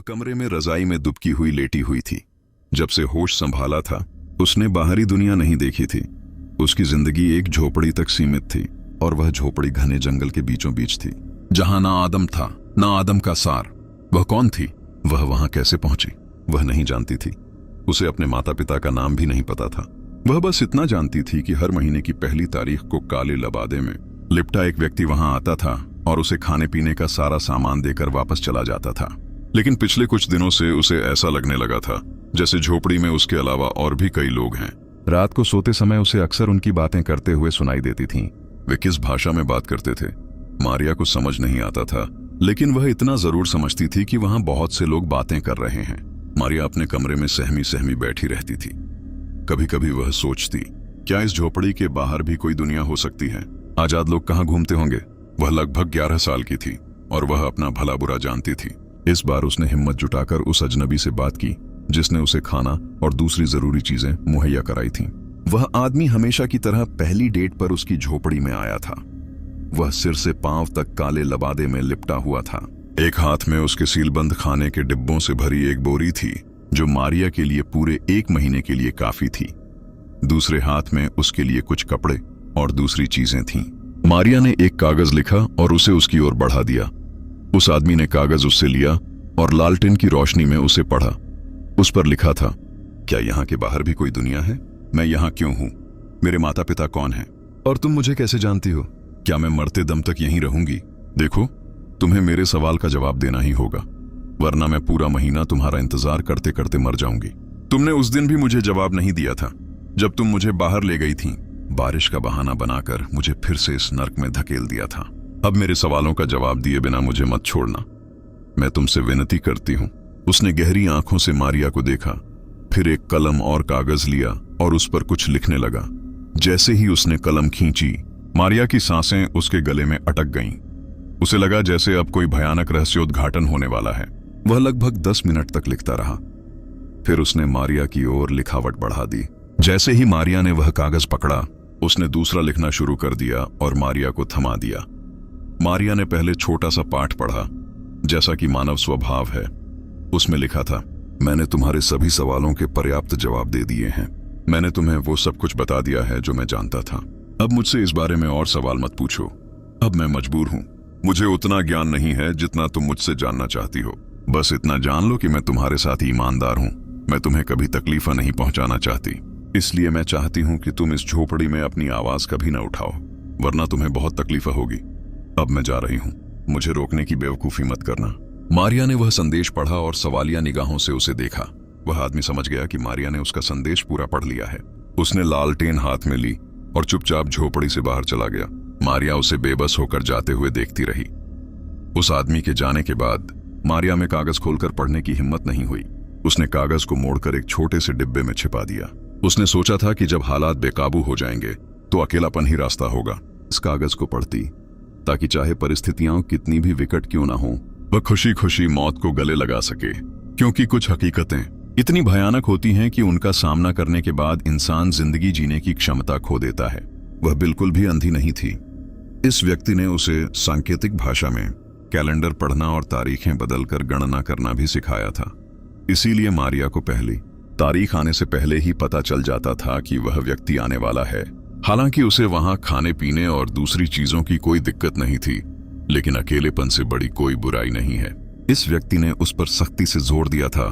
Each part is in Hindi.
कमरे में रजाई में दुबकी हुई लेटी हुई थी। जब से होश संभाला था उसने बाहरी दुनिया नहीं देखी थी। उसकी जिंदगी एक झोपड़ी तक सीमित थी और वह झोपड़ी घने जंगल के बीचों बीच थी, जहां ना आदम था ना आदम का सार। वह कौन थी? वह वहां कैसे पहुंची? वह नहीं जानती थी। उसे अपने माता पिता का नाम भी नहीं पता था। वह बस इतना जानती थी कि हर महीने की पहली तारीख को काले लबादे में लिपटा एक व्यक्ति वहां आता था और उसे खाने पीने का सारा सामान देकर वापस चला जाता था। लेकिन पिछले कुछ दिनों से उसे ऐसा लगने लगा था जैसे झोपड़ी में उसके अलावा और भी कई लोग हैं। रात को सोते समय उसे अक्सर उनकी बातें करते हुए सुनाई देती थीं। वे किस भाषा में बात करते थे मारिया को समझ नहीं आता था, लेकिन वह इतना जरूर समझती थी कि वहां बहुत से लोग बातें कर रहे हैं। मारिया अपने कमरे में सहमी सहमी बैठी रहती थी। कभी कभी वह सोचती, क्या इस झोपड़ी के बाहर भी कोई दुनिया हो सकती है? आजाद लोग कहाँ घूमते होंगे? वह लगभग 11 साल की थी और वह अपना भला बुरा जानती थी। इस बार उसने हिम्मत जुटाकर उस अजनबी से बात की जिसने उसे खाना और दूसरी जरूरी चीजें मुहैया कराई थीं। वह आदमी हमेशा की तरह पहली डेट पर उसकी झोपड़ी में आया था। वह सिर से पांव तक काले लबादे में लिपटा हुआ था। एक हाथ में उसके सीलबंद खाने के डिब्बों से भरी एक बोरी थी जो मारिया के लिए पूरे 1 महीने के लिए काफी थी। दूसरे हाथ में उसके लिए कुछ कपड़े और दूसरी चीजें थीं। मारिया ने एक कागज लिखा और उसे उसकी ओर बढ़ा दिया। उस आदमी ने कागज उससे लिया और लालटेन की रोशनी में उसे पढ़ा। उस पर लिखा था, क्या यहाँ के बाहर भी कोई दुनिया है? मैं यहाँ क्यों हूँ? मेरे माता पिता कौन हैं? और तुम मुझे कैसे जानती हो? क्या मैं मरते दम तक यहीं रहूंगी? देखो, तुम्हें मेरे सवाल का जवाब देना ही होगा, वरना मैं पूरा महीना तुम्हारा इंतजार करते करते मर जाऊंगी। तुमने उस दिन भी मुझे जवाब नहीं दिया था जब तुम मुझे बाहर ले गई थी। बारिश का बहाना बनाकर मुझे फिर से इस नर्क में धकेल दिया था। अब मेरे सवालों का जवाब दिए बिना मुझे मत छोड़ना, मैं तुमसे विनती करती हूँ। उसने गहरी आंखों से मारिया को देखा, फिर एक कलम और कागज लिया और उस पर कुछ लिखने लगा। जैसे ही उसने कलम खींची, मारिया की सांसें उसके गले में अटक गईं। उसे लगा जैसे अब कोई भयानक रहस्योद्घाटन होने वाला है। वह लगभग 10 मिनट तक लिखता रहा, फिर उसने मारिया की ओर लिखावट बढ़ा दी। जैसे ही मारिया ने वह कागज पकड़ा, उसने दूसरा लिखना शुरू कर दिया और मारिया को थमा दिया। मारिया ने पहले छोटा सा पाठ पढ़ा, जैसा कि मानव स्वभाव है। उसमें लिखा था, मैंने तुम्हारे सभी सवालों के पर्याप्त जवाब दे दिए हैं। मैंने तुम्हें वो सब कुछ बता दिया है जो मैं जानता था। अब मुझसे इस बारे में और सवाल मत पूछो। अब मैं मजबूर हूँ। मुझे उतना ज्ञान नहीं है जितना तुम मुझसे जानना चाहती हो। बस इतना जान लो कि मैं तुम्हारे साथ ईमानदार हूँ। मैं तुम्हें कभी तकलीफा नहीं पहुंचाना चाहती, इसलिए मैं चाहती हूँ कि तुम इस झोपड़ी में अपनी आवाज कभी न उठाओ, वरना तुम्हें बहुत तकलीफा होगी। अब मैं जा रही हूँ, मुझे रोकने की बेवकूफी मत करना। मारिया ने वह संदेश पढ़ा और सवालिया निगाहों से उसे देखा। वह आदमी समझ गया कि मारिया ने उसका संदेश पूरा पढ़ लिया है। उसने लालटेन हाथ में ली और चुपचाप झोपड़ी से बाहर चला गया। मारिया उसे बेबस होकर जाते हुए देखती रही। उस आदमी के जाने के बाद मारिया में कागज खोलकर पढ़ने की हिम्मत नहीं हुई। उसने कागज को मोड़कर एक छोटे से डिब्बे में छिपा दिया। उसने सोचा था कि जब हालात बेकाबू हो जाएंगे तो अकेलापन ही रास्ता होगा। इस कागज को पढ़ती ताकि चाहे परिस्थितियां कितनी भी विकट क्यों ना हो, वह खुशी खुशी मौत को गले लगा सके। क्योंकि कुछ हकीकतें इतनी भयानक होती हैं कि उनका सामना करने के बाद इंसान जिंदगी जीने की क्षमता खो देता है। वह बिल्कुल भी अंधी नहीं थी। इस व्यक्ति ने उसे सांकेतिक भाषा में कैलेंडर पढ़ना और तारीखें बदलकर गणना करना भी सिखाया था। इसीलिए मारिया को पहली तारीख आने से पहले ही पता चल जाता था कि वह व्यक्ति आने वाला है। हालांकि उसे वहां खाने पीने और दूसरी चीजों की कोई दिक्कत नहीं थी, लेकिन अकेलेपन से बड़ी कोई बुराई नहीं है। इस व्यक्ति ने उस पर सख्ती से जोर दिया था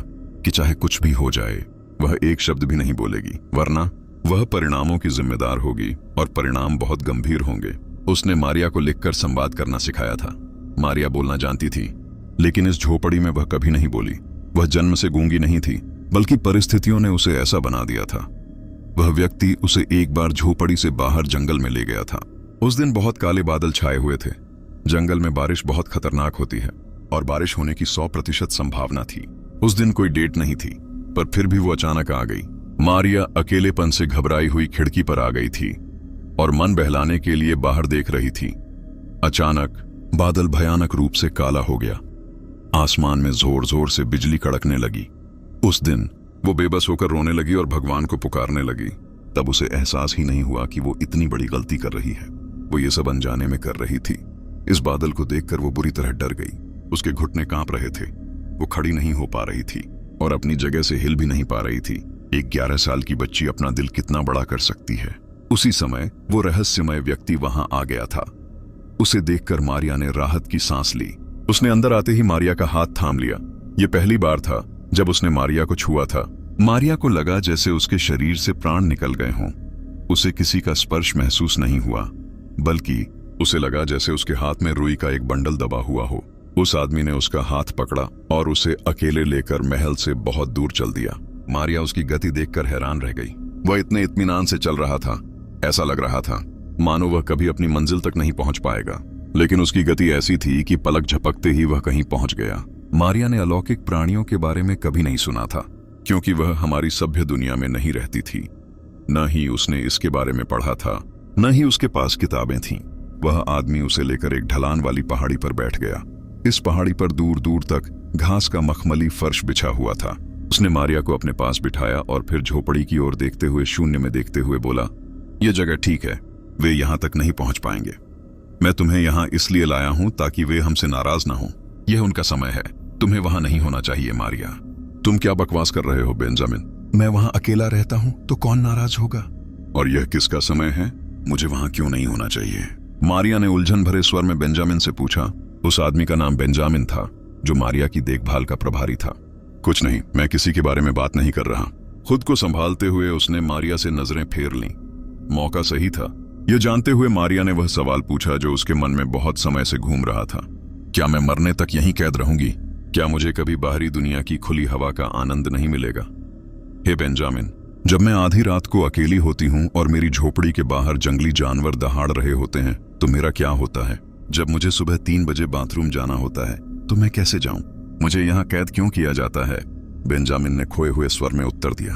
कि चाहे कुछ भी हो जाए वह एक शब्द भी नहीं बोलेगी, वरना वह परिणामों की जिम्मेदार होगी और परिणाम बहुत गंभीर होंगे। उसने मारिया को लिखकर संवाद करना सिखाया था। मारिया बोलना जानती थी, लेकिन इस झोपड़ी में वह कभी नहीं बोली। वह जन्म से गूंगी नहीं थी, बल्कि परिस्थितियों ने उसे ऐसा बना दिया था। वह व्यक्ति उसे एक बार झोपड़ी से बाहर जंगल में ले गया था। उस दिन बहुत काले बादल छाए हुए थे। जंगल में बारिश बहुत खतरनाक होती है और बारिश होने की 100% संभावना थी। उस दिन कोई डेट नहीं थी, पर फिर भी वो अचानक आ गई। मारिया अकेलेपन से घबराई हुई खिड़की पर आ गई थी और मन बहलाने के लिए बाहर देख रही थी। अचानक बादल भयानक रूप से काला हो गया। आसमान में जोर जोर से बिजली कड़कने लगी। उस दिन वो बेबस होकर रोने लगी और भगवान को पुकारने लगी। तब उसे एहसास ही नहीं हुआ कि वो इतनी बड़ी गलती कर रही है। वो ये सब अनजाने में कर रही थी। इस बादल को देखकर वो बुरी तरह डर गई। उसके घुटने कांप रहे थे। वो खड़ी नहीं हो पा रही थी और अपनी जगह से हिल भी नहीं पा रही थी। एक 11 साल की बच्ची अपना दिल कितना बड़ा कर सकती है। उसी समय वो रहस्यमय व्यक्ति वहां आ गया था। उसे देखकर मारिया ने राहत की सांस ली। उसने अंदर आते ही मारिया का हाथ थाम लिया। ये पहली बार था जब उसने मारिया को छुआ था। मारिया को लगा जैसे उसके शरीर से प्राण निकल गए हों। उसे किसी का स्पर्श महसूस नहीं हुआ, बल्कि उसे लगा जैसे उसके हाथ में रुई का एक बंडल दबा हुआ हो। उस आदमी ने उसका हाथ पकड़ा और उसे अकेले लेकर महल से बहुत दूर चल दिया। मारिया उसकी गति देखकर हैरान रह गई। वह इतने इत्मीनान से चल रहा था, ऐसा लग रहा था मानो वह कभी अपनी मंजिल तक नहीं पहुंच पाएगा। लेकिन उसकी गति ऐसी थी कि पलक झपकते ही वह कहीं पहुंच गया। मारिया ने अलौकिक प्राणियों के बारे में कभी नहीं सुना था, क्योंकि वह हमारी सभ्य दुनिया में नहीं रहती थी। न ही उसने इसके बारे में पढ़ा था, न ही उसके पास किताबें थीं। वह आदमी उसे लेकर एक ढलान वाली पहाड़ी पर बैठ गया। इस पहाड़ी पर दूर दूर तक घास का मखमली फर्श बिछा हुआ था। उसने मारिया को अपने पास बिठाया और फिर झोपड़ी की ओर देखते हुए शून्य में देखते हुए बोला, यह जगह ठीक है, वे यहां तक नहीं पहुंच पाएंगे। मैं तुम्हें यहां इसलिए लाया हूं ताकि वे हमसे नाराज ना हो। यह उनका समय है, तुम्हें वहां नहीं होना चाहिए। मारिया, तुम क्या बकवास कर रहे हो बेंजामिन? मैं वहां अकेला रहता हूं तो कौन नाराज होगा? और यह किसका समय है? मुझे वहां क्यों नहीं होना चाहिए? मारिया ने उलझन भरे स्वर में बेंजामिन से पूछा। उस आदमी का नाम बेंजामिन था, जो मारिया की देखभाल का प्रभारी था। कुछ नहीं, मैं किसी के बारे में बात नहीं कर रहा। खुद को संभालते हुए उसने मारिया से नजरें फेर लीं। मौका सही था। यह जानते हुए मारिया ने वह सवाल पूछा जो उसके मन में बहुत समय से घूम रहा था। क्या मैं मरने तक यहीं कैद रहूंगी? क्या मुझे कभी बाहरी दुनिया की खुली हवा का आनंद नहीं मिलेगा? हे बेंजामिन, जब मैं आधी रात को अकेली होती हूं और मेरी झोपड़ी के बाहर जंगली जानवर दहाड़ रहे होते हैं तो मेरा क्या होता है? जब मुझे सुबह 3 बजे बाथरूम जाना होता है तो मैं कैसे जाऊं? मुझे यहां कैद क्यों किया जाता है? बेंजामिन ने खोए हुए स्वर में उत्तर दिया,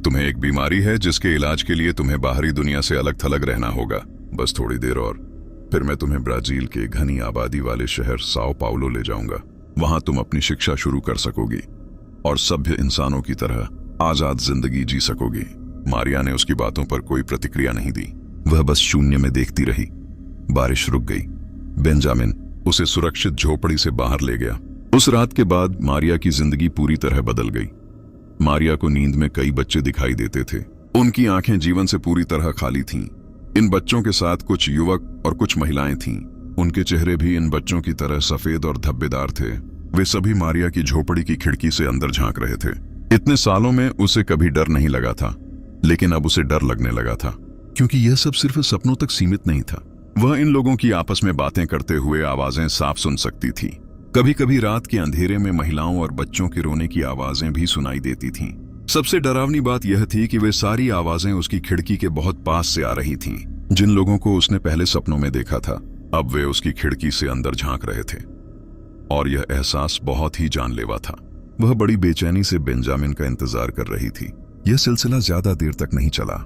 तुम्हें एक बीमारी है जिसके इलाज के लिए तुम्हें बाहरी दुनिया से अलग थलग रहना होगा। बस थोड़ी देर और, फिर मैं तुम्हें ब्राजील के घनी आबादी वाले शहर साओ पाउलो ले जाऊंगा। वहां तुम अपनी शिक्षा शुरू कर सकोगी और सभ्य इंसानों की तरह आजाद जिंदगी जी सकोगी। मारिया ने उसकी बातों पर कोई प्रतिक्रिया नहीं दी। वह बस शून्य में देखती रही। बारिश रुक गई। बेंजामिन उसे सुरक्षित झोपड़ी से बाहर ले गया। उस रात के बाद मारिया की जिंदगी पूरी तरह बदल गई। मारिया को नींद में कई बच्चे दिखाई देते थे। उनकी आंखें जीवन से पूरी तरह खाली थीं। इन बच्चों के साथ कुछ युवक और कुछ महिलाएं थीं। उनके चेहरे भी इन बच्चों की तरह सफेद और धब्बेदार थे। वे सभी मारिया की झोपड़ी की खिड़की से अंदर झांक रहे थे। इतने सालों में उसे कभी डर नहीं लगा था, लेकिन अब उसे डर लगने लगा था, क्योंकि यह सब सिर्फ सपनों तक सीमित नहीं था। वह इन लोगों की आपस में बातें करते हुए आवाजें साफ सुन सकती थी। कभी कभी रात के अंधेरे में महिलाओं और बच्चों के रोने की आवाजें भी सुनाई देती थीं। सबसे डरावनी बात यह थी कि वे सारी आवाजें उसकी खिड़की के बहुत पास से आ रही थीं। जिन लोगों को उसने पहले सपनों में देखा था, अब वे उसकी खिड़की से अंदर झांक रहे थे, और यह एहसास बहुत ही जानलेवा था। वह बड़ी बेचैनी से बेंजामिन का इंतजार कर रही थी। यह सिलसिला ज्यादा देर तक नहीं चला।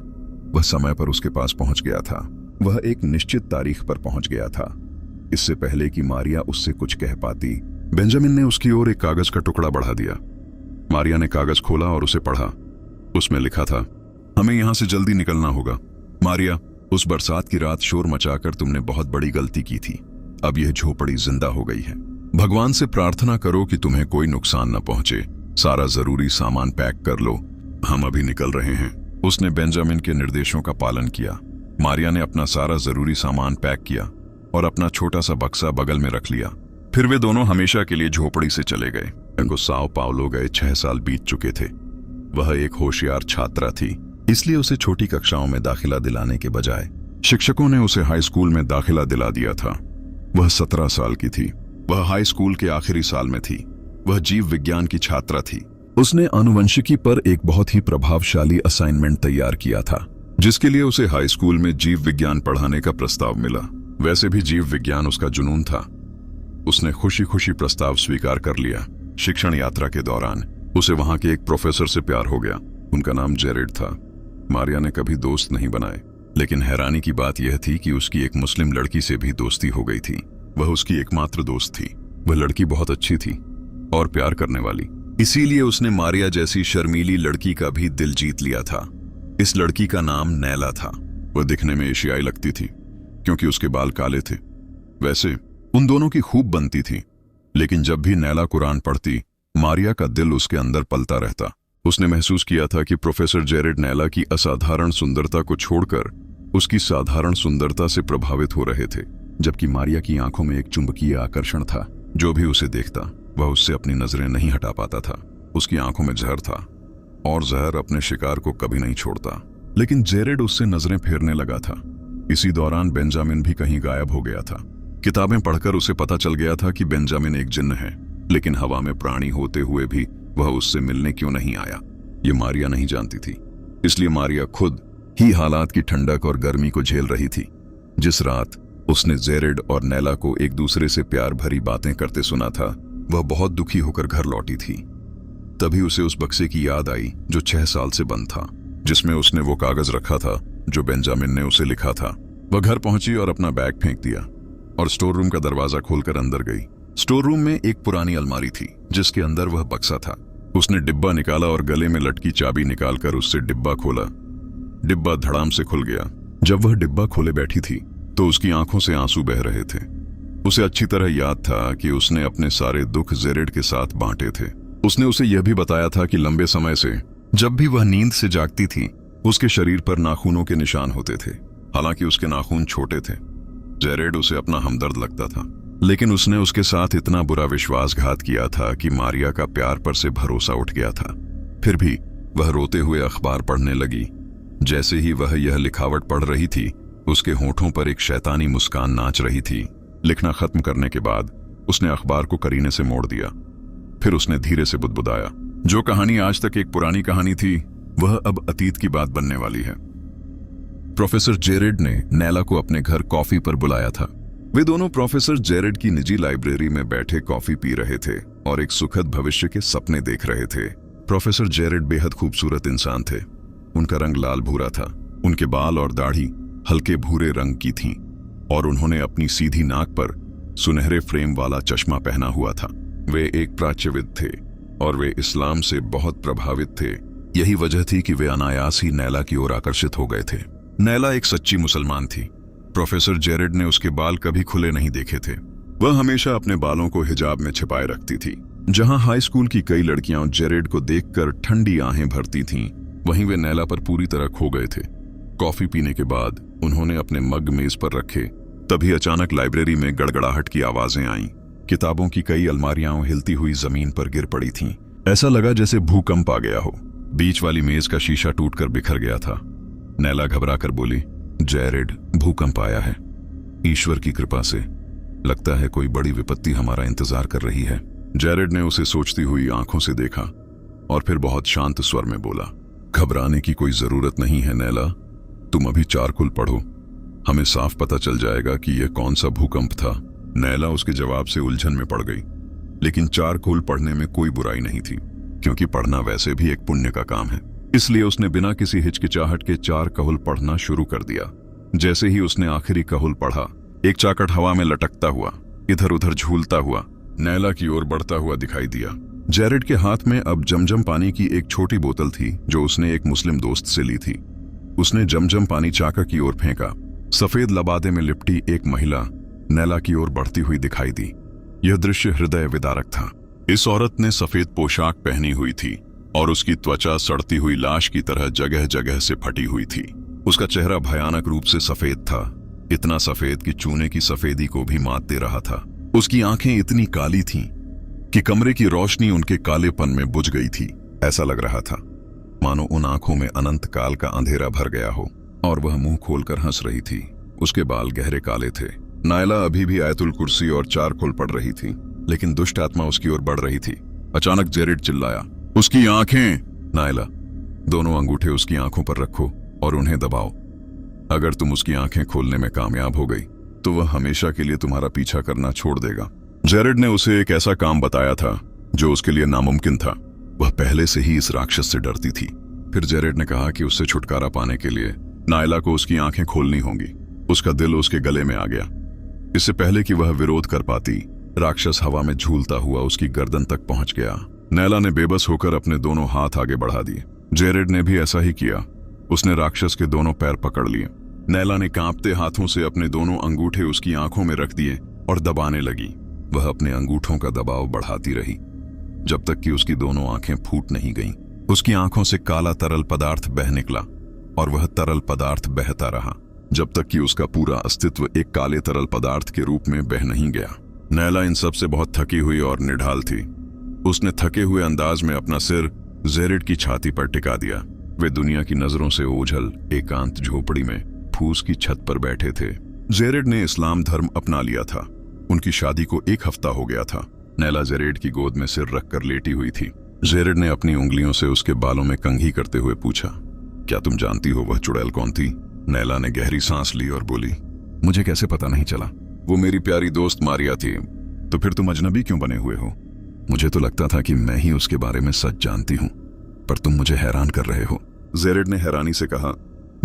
वह समय पर उसके पास पहुंच गया था। वह एक निश्चित तारीख पर पहुंच गया था। इससे पहले कि मारिया उससे कुछ कह पाती, बेंजामिन ने उसकी ओर एक कागज का टुकड़ा बढ़ा दिया। मारिया ने कागज खोला और उसे पढ़ा। उसमें लिखा था, हमें यहां से जल्दी निकलना होगा। मारिया, उस बरसात की रात शोर मचाकर तुमने बहुत बड़ी गलती की थी। अब यह झोपड़ी जिंदा हो गई है। भगवान से प्रार्थना करो कि तुम्हें कोई नुकसान न पहुंचे। सारा जरूरी सामान पैक कर लो, हम अभी निकल रहे हैं। उसने बेंजामिन के निर्देशों का पालन किया। मारिया ने अपना सारा जरूरी सामान पैक किया और अपना छोटा सा बक्सा बगल में रख लिया। फिर वे दोनों हमेशा के लिए झोपड़ी से चले गए। उनको साओ पाउलो गए 6 साल बीत चुके थे। वह एक होशियार छात्रा थी, इसलिए उसे छोटी कक्षाओं में दाखिला दिलाने के बजाय शिक्षकों ने उसे हाई स्कूल में दाखिला दिला दिया था। वह 17 साल की थी। वह हाई स्कूल के आखिरी साल में थी। वह जीव विज्ञान की छात्रा थी। उसने आनुवंशिकी पर एक बहुत ही प्रभावशाली असाइनमेंट तैयार किया था, जिसके लिए उसे हाई स्कूल में जीव विज्ञान पढ़ाने का प्रस्ताव मिला। वैसे भी जीव विज्ञान उसका जुनून था। उसने खुशी खुशी प्रस्ताव स्वीकार कर लिया। शिक्षण यात्रा के दौरान उसे वहां के एक प्रोफेसर से प्यार हो गया। उनका नाम जेरेड था। मारिया ने कभी दोस्त नहीं बनाए, लेकिन हैरानी की बात यह थी कि उसकी एक मुस्लिम लड़की से भी दोस्ती हो गई थी। वह उसकी एकमात्र दोस्त थी। वह लड़की बहुत अच्छी थी और प्यार करने वाली, इसीलिए उसने मारिया जैसी शर्मीली लड़की का भी दिल जीत लिया था। इस लड़की का नाम नैला था। वह दिखने में एशियाई लगती थी क्योंकि उसके बाल काले थे। वैसे उन दोनों की खूब बनती थी, लेकिन जब भी नैला कुरान पढ़ती, मारिया का दिल उसके अंदर पलता रहता। उसने महसूस किया था कि प्रोफेसर जेरेड नैला की असाधारण सुंदरता को छोड़कर उसकी साधारण सुंदरता से प्रभावित हो रहे थे, जबकि मारिया की आंखों में एक चुंबकीय आकर्षण था। जो भी उसे देखता वह उससे अपनी नजरें नहीं हटा पाता था। उसकी आंखों में जहर था और जहर अपने शिकार को कभी नहीं छोड़ता। लेकिन जेरेड उससे नजरें फेरने लगा था। इसी दौरान बेंजामिन भी कहीं गायब हो गया था। किताबें पढ़कर उसे पता चल गया था कि बेंजामिन एक जिन्न है, लेकिन हवा में प्राणी होते हुए भी वह उससे मिलने क्यों नहीं आया, ये मारिया नहीं जानती थी। इसलिए मारिया खुद ही हालात की ठंडक और गर्मी को झेल रही थी। जिस रात उसने जेरेड और नैला को एक दूसरे से प्यार भरी बातें करते सुना था, वह बहुत दुखी होकर घर लौटी थी। तभी उसे उस बक्से की याद आई जो 6 साल से बंद था, जिसमें उसने वो कागज रखा था जो बेंजामिन ने उसे लिखा था। वह घर पहुंची और अपना बैग फेंक दिया और स्टोर रूम का दरवाजा खोलकर अंदर गई। स्टोर रूम में एक पुरानी अलमारी थी जिसके अंदर वह बक्सा था। उसने डिब्बा निकाला और गले में लटकी चाबी निकालकर उससे डिब्बा खोला। डिब्बा धड़ाम से खुल गया। जब वह डिब्बा खोले बैठी थी तो उसकी आंखों से आंसू बह रहे थे। उसे अच्छी तरह याद था कि उसने अपने सारे दुख जेरेड के साथ बांटे थे। उसने उसे यह भी बताया था कि लंबे समय से जब भी वह नींद से जागती थी उसके शरीर पर नाखूनों के निशान होते थे। हालांकि उसके नाखून छोटे थे। जेरेड उसे अपना हमदर्द लगता था, लेकिन उसने उसके साथ इतना बुरा विश्वासघात किया था कि मारिया का प्यार पर से भरोसा उठ गया था। फिर भी वह रोते हुए अखबार पढ़ने लगी। जैसे ही वह यह लिखावट पढ़ रही थी, उसके होठों पर एक शैतानी मुस्कान नाच रही थी। लिखना खत्म करने के बाद उसने अखबार को करीने से मोड़ दिया। फिर उसने धीरे से बुदबुदाया, जो कहानी आज तक एक पुरानी कहानी थी वह अब अतीत की बात बनने वाली है। प्रोफेसर जेरेड ने नैला को अपने घर कॉफी पर बुलाया था। वे दोनों प्रोफेसर जेरेड की निजी लाइब्रेरी में बैठे कॉफी पी रहे थे और एक सुखद भविष्य के सपने देख रहे थे। प्रोफेसर जेरेड बेहद खूबसूरत इंसान थे। उनका रंग लाल भूरा था। उनके बाल और दाढ़ी हल्के भूरे रंग की थीं और उन्होंने अपनी सीधी नाक पर सुनहरे फ्रेम वाला चश्मा पहना हुआ था। वे एक प्राच्यविद थे और वे इस्लाम से बहुत प्रभावित थे। यही वजह थी कि वे अनायास ही नैला की ओर आकर्षित हो गए थे। नैला एक सच्ची मुसलमान थी। प्रोफेसर जेरेड ने उसके बाल कभी खुले नहीं देखे थे। वह हमेशा अपने बालों को हिजाब में छिपाए रखती थी। जहां हाई स्कूल की कई लड़कियां जेरेड को देखकर ठंडी आहें भरती थीं, वहीं वे नैला पर पूरी तरह खो गए थे। कॉफी पीने के बाद उन्होंने अपने मग मेज पर रखे। तभी अचानक लाइब्रेरी में गड़गड़ाहट की आवाजें आईं। किताबों की कई अलमारियां हिलती हुई जमीन पर गिर पड़ी थीं। ऐसा लगा जैसे भूकंप आ गया हो। बीच वाली मेज का शीशा टूटकर बिखर गया था। नैला घबराकर बोली, जेरेड, भूकंप आया है। ईश्वर की कृपा से लगता है कोई बड़ी विपत्ति हमारा इंतजार कर रही है। जेरेड ने उसे सोचती हुई आंखों से देखा और फिर बहुत शांत स्वर में बोला, घबराने की कोई जरूरत नहीं है नैला, तुम अभी चारकुल पढ़ो, हमें साफ पता चल जाएगा कि यह कौन सा भूकंप था। नैला उसके जवाब से उलझन में पड़ गई, लेकिन चारकुल पढ़ने में कोई बुराई नहीं थी, क्योंकि पढ़ना वैसे भी एक पुण्य का काम है। इसलिए उसने बिना किसी हिचकिचाहट के 4 कहुल पढ़ना शुरू कर दिया। जैसे ही उसने आखिरी कहुल पढ़ा, एक चाकट हवा में लटकता हुआ, इधर उधर झूलता हुआ नैला की ओर बढ़ता हुआ दिखाई दिया। जेरेड के हाथ में अब जमजम पानी की एक छोटी बोतल थी जो उसने एक मुस्लिम दोस्त से ली थी। उसने जमजम पानी चाका की ओर फेंका। सफेद लबादे में लिपटी एक महिला नैला की ओर बढ़ती हुई दिखाई दी। यह दृश्य हृदय विदारक था। इस औरत ने सफेद पोशाक पहनी हुई थी और उसकी त्वचा सड़ती हुई लाश की तरह जगह जगह से फटी हुई थी। उसका चेहरा भयानक रूप से सफेद था, इतना सफेद कि चूने की सफेदी को भी मात दे रहा था। उसकी आंखें इतनी काली थीं कि कमरे की रोशनी उनके कालेपन में बुझ गई थी। ऐसा लग रहा था मानो उन आंखों में अनंत काल का अंधेरा भर गया हो और वह मुंह खोलकर हंस रही थी। उसके बाल गहरे काले थे। नायला अभी भी आयतुल कुर्सी और चारकुल पढ़ रही थी, लेकिन दुष्ट आत्मा उसकी ओर बढ़ रही थी। अचानक जेरेड चिल्लाया, उसकी आंखें! नायला, दोनों अंगूठे उसकी आंखों पर रखो और उन्हें दबाओ। अगर तुम उसकी आंखें खोलने में कामयाब हो गई तो वह हमेशा के लिए तुम्हारा पीछा करना छोड़ देगा। जेरेड ने उसे एक ऐसा काम बताया था जो उसके लिए नामुमकिन था। वह पहले से ही इस राक्षस से डरती थी। फिर जेरेड ने कहा कि उससे छुटकारा पाने के लिए नायला को उसकी आंखें खोलनी होंगी। उसका दिल उसके गले में आ गया। इससे पहले कि वह विरोध कर पाती, राक्षस हवा में झूलता हुआ उसकी गर्दन तक पहुंच गया। नैला ने बेबस होकर अपने दोनों हाथ आगे बढ़ा दिए। जेरेड ने भी ऐसा ही किया। उसने राक्षस के दोनों पैर पकड़ लिए। नैला ने कांपते हाथों से अपने दोनों अंगूठे उसकी आंखों में रख दिए और दबाने लगी। वह अपने अंगूठों का दबाव बढ़ाती रही। जब तक कि उसकी दोनों आंखें फूट नहीं गईं। उसकी आंखों से काला तरल पदार्थ बह निकला और वह तरल पदार्थ बहता रहा जब तक कि उसका पूरा अस्तित्व एक काले तरल पदार्थ के रूप में बह नहीं गया। नैला इन सब से बहुत थकी हुई और निढाल थी। उसने थके हुए अंदाज में अपना सिर जेरेड की छाती पर टिका दिया। वे दुनिया की नजरों से ओझल एकांत झोपड़ी में फूस की छत पर बैठे थे। जेरेड ने इस्लाम धर्म अपना लिया था। उनकी शादी को 1 हफ्ता हो गया था। नैला जेरेड की गोद में सिर रखकर लेटी हुई थी। जेरेड ने अपनी उंगलियों से उसके बालों में कंघी करते हुए पूछा, क्या तुम जानती हो वह चुड़ैल कौन थी? नैला ने गहरी सांस ली और बोली, मुझे कैसे पता नहीं चला? वो मेरी प्यारी दोस्त मारिया थी। तो फिर तुम अजनबी क्यों बने हुए हो? मुझे तो लगता था कि मैं ही उसके बारे में सच जानती हूँ, पर तुम मुझे हैरान कर रहे हो। जेरेड ने हैरानी से कहा,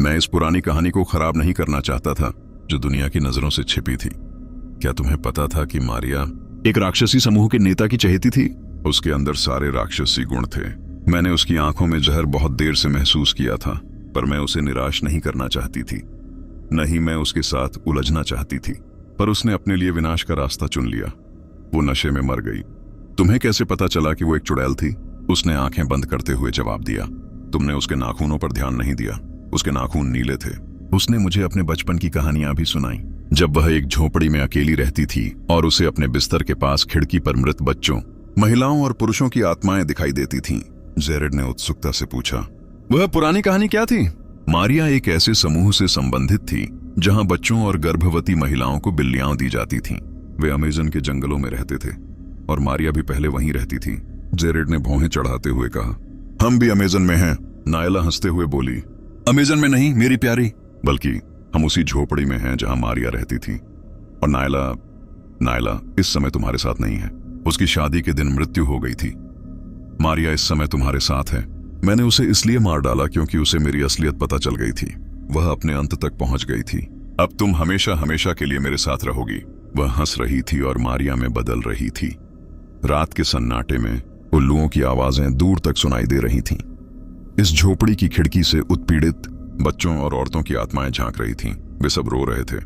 मैं इस पुरानी कहानी को खराब नहीं करना चाहता था जो दुनिया की नजरों से छिपी थी। क्या तुम्हें पता था कि मारिया एक राक्षसी समूह के नेता की चहेती थी? उसके अंदर सारे राक्षसी गुण थे। मैंने उसकी आंखों में जहर बहुत देर से महसूस किया था, पर मैं उसे निराश नहीं करना चाहती थी। नहीं, मैं उसके साथ उलझना चाहती थी, पर उसने अपने लिए विनाश का रास्ता चुन लिया। वो नशे में मर गई। तुम्हें कैसे पता चला कि वो एक चुड़ैल थी? उसने आंखें बंद करते हुए जवाब दिया, तुमने उसके नाखूनों पर ध्यान नहीं दिया। उसके नाखून नीले थे। उसने मुझे अपने बचपन की कहानियां भी सुनाई, जब वह एक झोपड़ी में अकेली रहती थी और उसे अपने बिस्तर के पास खिड़की पर मृत बच्चों, महिलाओं और पुरुषों की आत्माएं दिखाई देती थीं। जेरेड ने उत्सुकता से पूछा, वह पुरानी कहानी क्या थी? मारिया एक ऐसे समूह से संबंधित थी जहां बच्चों और गर्भवती महिलाओं को बिल्लियां दी जाती थीं। वे अमेजन के जंगलों में रहते थे और मारिया भी पहले वहीं रहती थी। जेरेड ने भौहें चढ़ाते हुए कहा, हम भी अमेजन में हैं। नायला हंसते हुए बोली, अमेजन में नहीं मेरी प्यारी, बल्कि हम उसी झोपड़ी में हैं जहां मारिया रहती थी। और नायला इस समय तुम्हारे साथ नहीं है। उसकी शादी के दिन मृत्यु हो गई थी। मारिया इस समय तुम्हारे साथ है। मैंने उसे इसलिए मार डाला क्योंकि उसे मेरी असलियत पता चल गई थी। वह अपने अंत तक पहुंच गई थी। अब तुम हमेशा हमेशा के लिए मेरे साथ रहोगी। वह हंस रही थी और मारिया में बदल रही थी। रात के सन्नाटे में उल्लुओं की आवाजें दूर तक सुनाई दे रही थीं। इस झोपड़ी की खिड़की से उत्पीड़ित बच्चों और औरतों की आत्माएं झांक रही थीं। वे सब रो रहे थे।